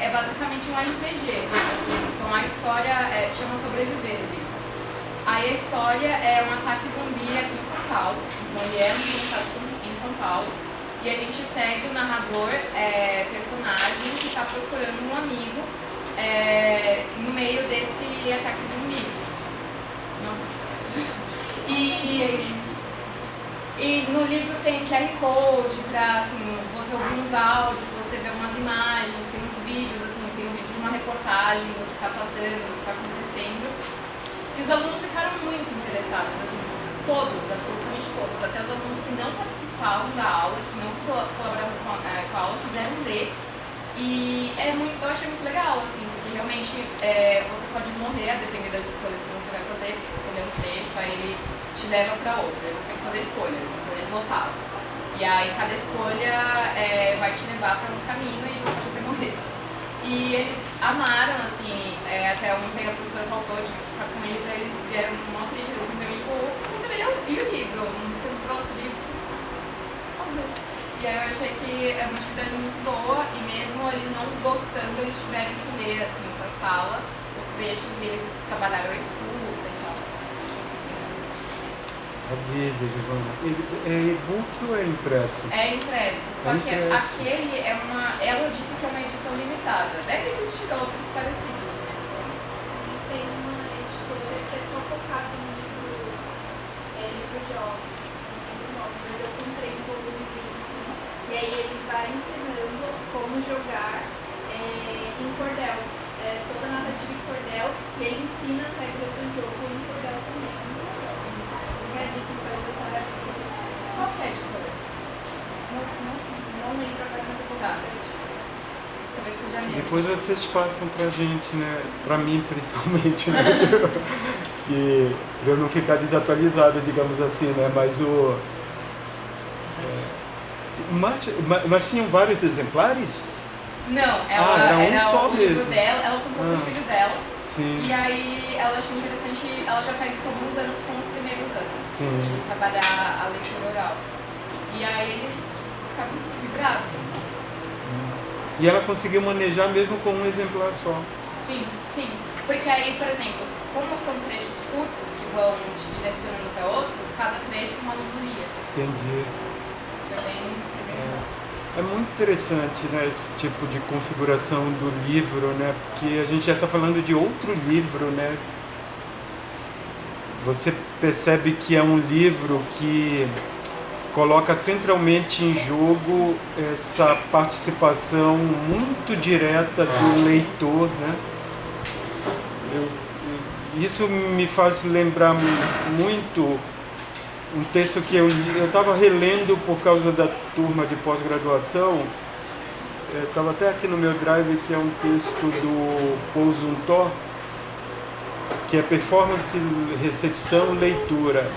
é basicamente um RPG, assim, então a história chama Sobreviver o livro. Aí a história é um ataque zumbi aqui em São Paulo, então ele é ambientado em São Paulo, e a gente segue o narrador, personagem que está procurando um amigo no meio desse ataque zumbi. E no livro tem QR Code para assim, você ouvir uns áudios, você ver umas imagens, tem uns vídeos, assim, tem um vídeo de uma reportagem do que está passando, do que está acontecendo. E os alunos ficaram muito interessados, assim, todos, absolutamente todos, até os alunos que não participavam da aula, que não colaboravam com a aula, quiseram ler. E eu achei muito legal, assim, porque realmente você pode morrer a depender das escolhas que você vai fazer, porque você lê um trecho, aí ele te leva para outro, aí você tem que fazer escolhas, então eles votavam. E aí cada escolha vai te levar para um caminho e você pode até morrer. E eles amaram, assim, até ontem a professora faltou, tive que ficar com eles, aí eles vieram uma triste, assim, pra mim, tipo, você leu e o livro? Você não trouxe o livro? Fazer. E aí eu achei que é uma atividade muito boa, e mesmo eles não gostando, eles tiveram que ler, assim, pra sala, os trechos, e eles trabalharam a escuta e tal. É e-book ou é impresso? É impresso, só que aquele ela disse que é uma edição limitada. Deve existir outros parecidos, mas assim. Tem uma editora que é só focada em livros jovens, não lembro o nome, mas eu comprei um volumezinho assim. E aí ele vai ensinando como jogar em cordel, toda a narrativa em cordel, e ele ensina as regras do jogo em cordel também. Qual que é a editora? Não lembro agora, mas eu vou Tá. Talvez seja mesmo. Depois vocês passam pra gente, né? Pra mim, principalmente, né? Que, pra eu não ficar desatualizado, digamos assim, né? Mas mas tinham vários exemplares? Não, ela era um só o livro mesmo. dela, ela comprou pro filho dela. Sim. E aí ela achou interessante, ela já faz isso há alguns anos com os primeiros anos, Sim. de trabalhar a leitura oral. E aí eles ficaram vibrados, assim. E ela conseguiu manejar mesmo com um exemplar só. Sim, sim. Porque aí, por exemplo, como são trechos curtos que vão te direcionando para outros, cada trecho uma aluno lia. Entendi. Foi bem legal. É muito interessante, né, esse tipo de configuração do livro, né, porque a gente já está falando de outro livro, né. Você percebe que é um livro que coloca centralmente em jogo essa participação muito direta do leitor, né. Isso me faz lembrar muito um texto que eu estava relendo por causa da turma de pós-graduação, estava até aqui no meu drive, que é um texto do Paul Zumthor, que é Performance, Recepção, Leitura.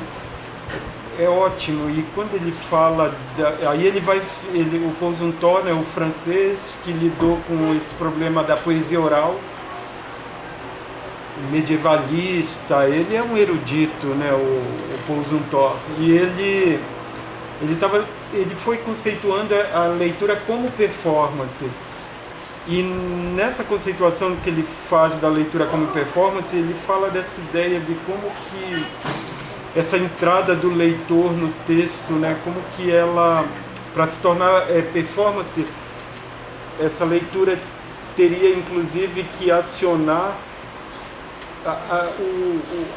É ótimo, e quando ele fala, o Paul Zumthor, né, o francês que lidou com esse problema da poesia oral, medievalista, ele é um erudito, né, o Paul Zumthor, e ele foi conceituando a leitura como performance, e nessa conceituação que ele faz da leitura como performance, ele fala dessa ideia de como que essa entrada do leitor no texto, né, como que ela, para se tornar performance, essa leitura teria inclusive que acionar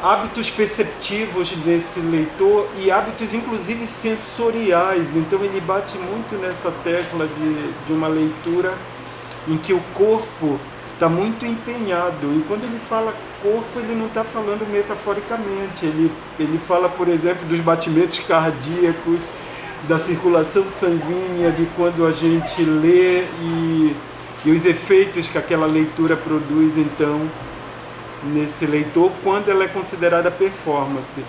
hábitos perceptivos desse leitor e hábitos inclusive sensoriais. Então ele bate muito nessa tecla de uma leitura em que o corpo está muito empenhado, e quando ele fala corpo, ele não está falando metaforicamente, ele fala, por exemplo, dos batimentos cardíacos, da circulação sanguínea, de quando a gente lê e os efeitos que aquela leitura produz, então, nesse leitor, quando ela é considerada performance.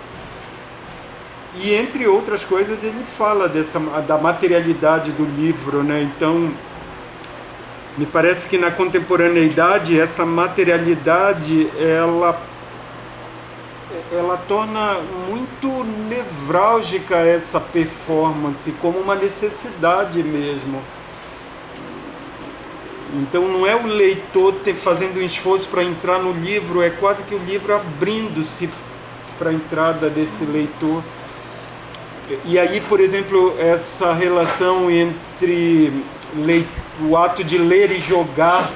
E entre outras coisas ele fala da materialidade do livro, né? Então me parece que na contemporaneidade essa materialidade ela torna muito nevrálgica essa performance como uma necessidade mesmo. Então não é o leitor fazendo um esforço para entrar no livro, é quase que o livro abrindo-se para a entrada desse leitor. E aí, por exemplo, essa relação entre o ato de ler e jogar,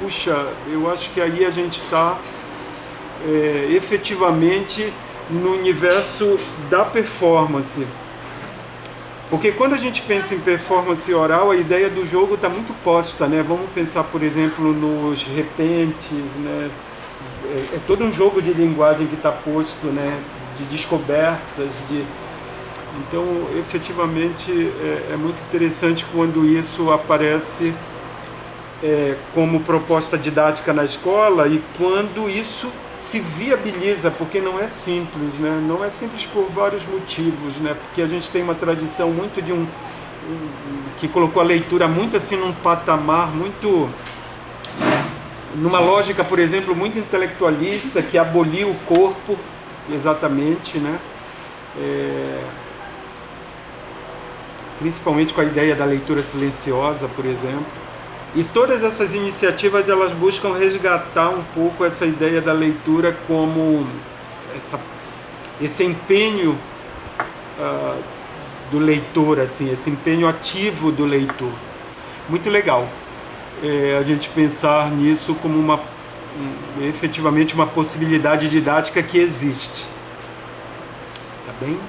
puxa, eu acho que aí a gente está efetivamente no universo da performance. Porque quando a gente pensa em performance oral, a ideia do jogo está muito posta, né? Vamos pensar, por exemplo, nos repentes, né? É todo um jogo de linguagem que está posto, né? De descobertas, Então, efetivamente, é muito interessante quando isso aparece como proposta didática na escola e quando isso se viabiliza, porque não é simples, né? Não é simples por vários motivos, né? Porque a gente tem uma tradição muito que colocou a leitura muito assim num patamar muito, numa lógica, por exemplo, muito intelectualista, que aboliu o corpo, exatamente, né? Principalmente com a ideia da leitura silenciosa, por exemplo. E todas essas iniciativas, elas buscam resgatar um pouco essa ideia da leitura como esse empenho do leitor, assim, esse empenho ativo do leitor. Muito legal a gente pensar nisso como efetivamente uma possibilidade didática que existe. Tá bem?